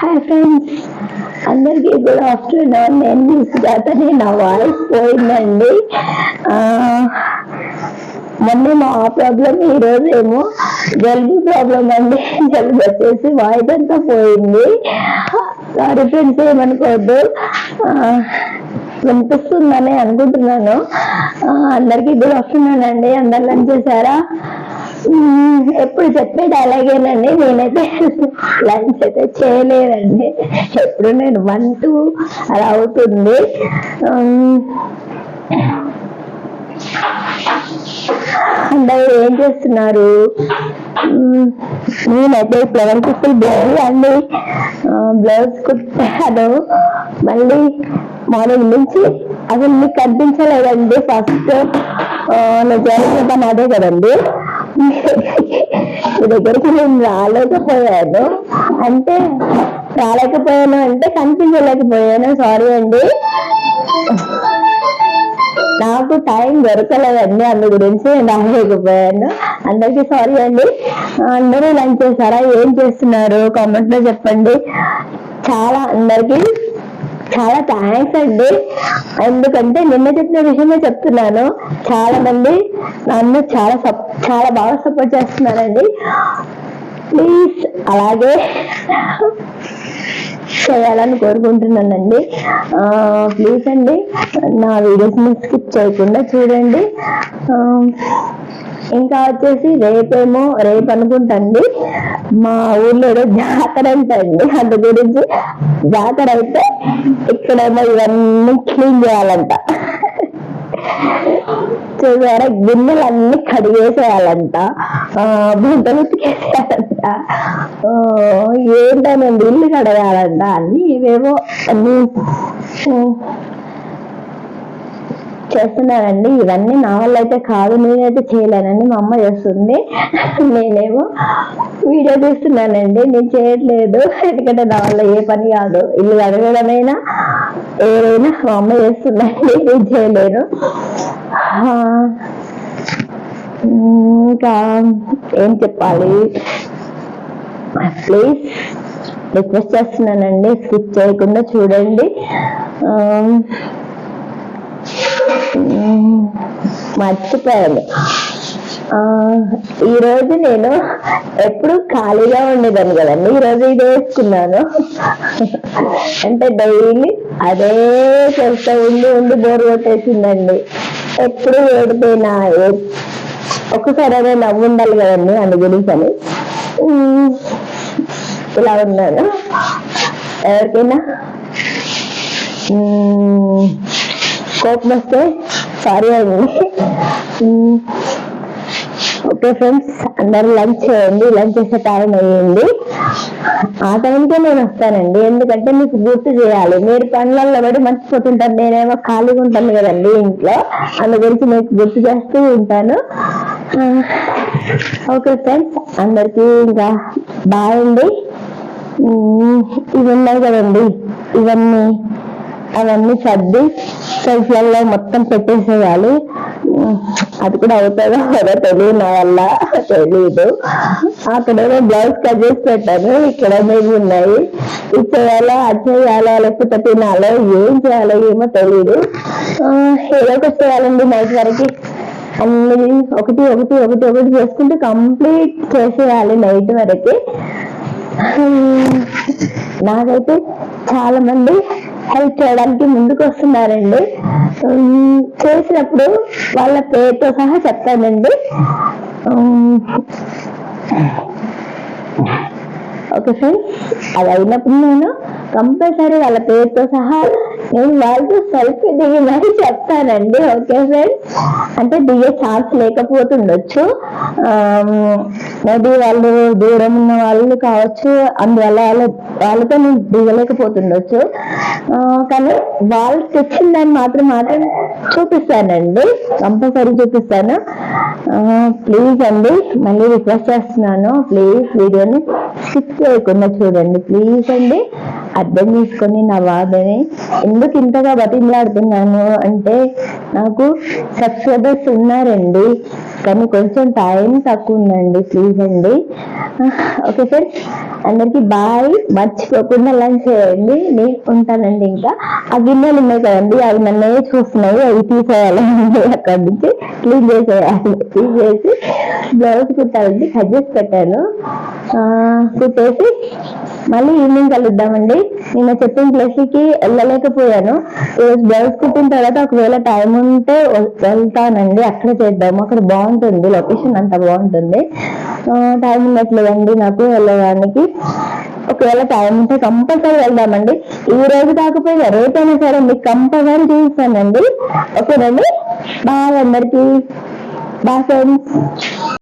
Hi friends, అందరికీ good afternoon. నేను మీ సుజాతని. నా వాయిస్ పోయిందండి. మొన్నేమో ఆ ప్రాబ్లం, ఈరోజు ఏమో జలుబు ప్రాబ్లం అండి. జలుబు వచ్చేసి వాయిస్ అంతా పోయింది. సారీ ఫ్రెండ్స్, ఏమనుకోవద్దు. వినిపిస్తుందని అనుకుంటున్నాను. అందరికీ గుడ్ ఆఫ్టర్నూన్ అండి. అందరు లంచ్ చేశారా? ఎప్పుడు చెప్పే డైలాగేనండి. నేనైతే లంచ్ అయితే చేయలేదండి. ఎప్పుడు నేను 1, 2 అలా అవుతుంది. అందరూ ఏం చేస్తున్నారు? నేనైతే ఫ్లవర్ కుక్కలు బిజీ అండి. బ్లౌజ్ కుట్టాను. మళ్ళీ మార్నింగ్ నుంచి అసలు మీకు కనిపించలేదండి. ఫస్ట్ నేను చేయాల్సిన పని అదే కదండి. మీ దగ్గరికి నేను రాలేకపోయాను అంటే కనిపించలేకపోయాను. సారీ అండి, నాకు టైం దొరకలేదండి. అందు గురించి నేను రాలేకపోయాను. అందరికీ సారీ అండి. అందరూ లంచ్ చేశారా? ఏం చేస్తున్నారు? కామెంట్ లో చెప్పండి. అందరికీ చాలా థ్యాంక్స్ అండి. ఎందుకంటే నిన్న చెప్పిన విషయమే చెప్తున్నాను. చాలా మంది నన్ను చాలా బాగా సపోర్ట్ చేస్తున్నారండి. ప్లీజ్ అలాగే చేయాలని కోరుకుంటున్నానండి. ప్లీజ్ అండి, నా వీడియోస్ని స్కిప్ చేయకుండా చూడండి. ఇంకా వచ్చేసి రేపు అనుకుంటండి మా ఊర్లో జాతర అంటండి. అందు గురించి జాతర అయితే ఇక్కడేమో ఇవన్నీ క్లీన్ చేయాలంట. చూసారా, గిన్నెలు అన్ని కడిగేసేయాలంట, బట్టలు ఉతికేసేయాలంట, ఏంటనండి ఇల్లు కడగాలంట, అన్ని ఇవేవో అన్ని చేస్తున్నానండి. ఇవన్నీ నా వల్ల అయితే కాదు, నేనైతే చేయలేనండి. మా అమ్మ చేస్తుంది, నేనేమో వీడియో తీస్తున్నానండి. నేను చేయట్లేదు, ఎందుకంటే నా వల్ల ఏ పని కాదు. ఇల్లు కడగడమైనా ఏదైనా మా అమ్మ చేస్తుందండి, నేను చేయలేను. ఇంకా ఏం చెప్పాలి? ప్లీజ్ రిక్వెస్ట్ చేస్తున్నానండి, స్కిప్ చేయకుండా చూడండి. మర్చిపోయాను, ఈరోజు నేను ఎప్పుడు ఖాళీగా ఉండేదాన్ని కదండి. ఈరోజు ఇది వేసుకున్నాను. అంటే డైలీ అదే చేస్తా ఉండి బోర్ కొట్టేసిందండి. ఎప్పుడు ఏడిపోయినా ఒక్కసారి అదే నవ్వు ఉండాలి కదండి, అందు గురించి అని ఇలా ఉన్నాను. ఎవరికైనా కోపం వస్తే సారీ అండి. ఓకే ఫ్రెండ్స్, అందరూ లంచ్ చేయండి. లంచ్ చేసే టైం అయ్యింది. ఆ టైంకే నేను వస్తానండి, ఎందుకంటే మీకు గుర్తు చేయాలి. మీరు పనులలో పడి మర్చిపోతుంటారు, నేనేమో ఖాళీగా ఉంటాను కదండి ఇంట్లో. అందు గురించి మీకు గుర్తు చేస్తూ ఉంటాను. ఓకే ఫ్రెండ్స్, అందరికీ ఇంకా బాయ్ అండి. ఇవి ఉన్నాయి కదండి, అవన్నీ సర్ది సెల్ఫ్లలో మొత్తం పెట్టేసేయాలి. అది కూడా అవుతుందో కదా తెలియదు, నా వల్ల తెలీదు. అక్కడేమో బ్లౌజ్ కట్ చేసి పెట్టాను, ఇక్కడ మేము ఉన్నాయి. ఇది చేయాలో అది చేయాలో లేకపోతే తినాలో ఏం చేయాలో ఏమో తెలీదు. ఏదో ఒకటి చేయాలండి. నైట్ వరకు అన్ని ఒకటి చేసుకుంటూ కంప్లీట్ చేసేయాలి నైట్ వరకు. నాకైతే చాలా మంది హెల్ప్ చేయడానికి ముందుకు వస్తున్నారండి. చేసినప్పుడు వాళ్ళ పేరుతో సహా చెప్తానండి. ఓకే ఫ్రెండ్స్, అది అయినప్పుడు నేను కంపల్సరీ వాళ్ళ పేరుతో సహా నేను వాళ్ళతో సెల్ఫీ దిగి మరి చెప్తానండి. ఓకే ఫ్రెండ్స్, అంటే దిగే ఛాన్స్ లేకపోతుండొచ్చు, మేబీ వాళ్ళు దూరం ఉన్న వాళ్ళు కావచ్చు, అందువల్ల వాళ్ళతో నేను దిగలేకపోతుండొచ్చు. కానీ వాళ్ళు తెచ్చిన దాన్ని మాత్రం చూపిస్తానండి, కంపల్సరీ చూపిస్తాను. ప్లీజ్ అండి, మళ్ళీ రిక్వెస్ట్ చేస్తున్నాను, ప్లీజ్ వీడియోని స్కిప్ చేయకుండా చూడండి. ప్లీజ్ అండి, అర్థం చేసుకొని నా బాధని. ఎందుకు ఇంతగా బతిమలాడుతున్నాను అంటే, నాకు సబ్స్క్రైబర్స్ ఉన్నారండి, కానీ కొంచెం టైం తక్కువ ఉందండి. ప్లీజ్ ప్లీజ్ అండి. ఓకే ఫ్రెండ్స్, అందరికి బాయ్. మర్చిపోకుండా లంచ్ చేయండి. నేను ఉంటానండి. ఇంకా ఆ గిన్నెలు ఉన్నాయి కదండి, అవి నన్నే చూస్తున్నాయి, అవి తీసేయాలండి, అక్కడి నుంచి క్లీన్ చేసేయాలి. క్లీన్ చేసి బ్లౌజ్ కుట్టాలండి, కట్ చేసి పెట్టాను. కుట్టేసి మళ్ళీ ఈవినింగ్ కలుద్దామండి. నిన్న చెప్పిన ప్లేస్కి వెళ్ళలేకపోయాను. ఈరోజు బ్లౌజ్ కుట్టిన తర్వాత ఒకవేళ టైం ఉంటే వెళ్తానండి. అక్కడ చేద్దాము, అక్కడ బాగుంటుంది, లొకేషన్ అంతా బాగుంటుంది. టైం ఉండట్లేదండి నాకు వెళ్ళడానికి. ఒకవేళ టైం ఉంటే కంపల్సరీ వెళ్దామండి. ఈ రోజు కాకపోయినా రేపైనా సరే మీకు కంపల్సరీ చూపిస్తానండి. ఓకేనండి, బాయ్ అందరికి. Bye friends.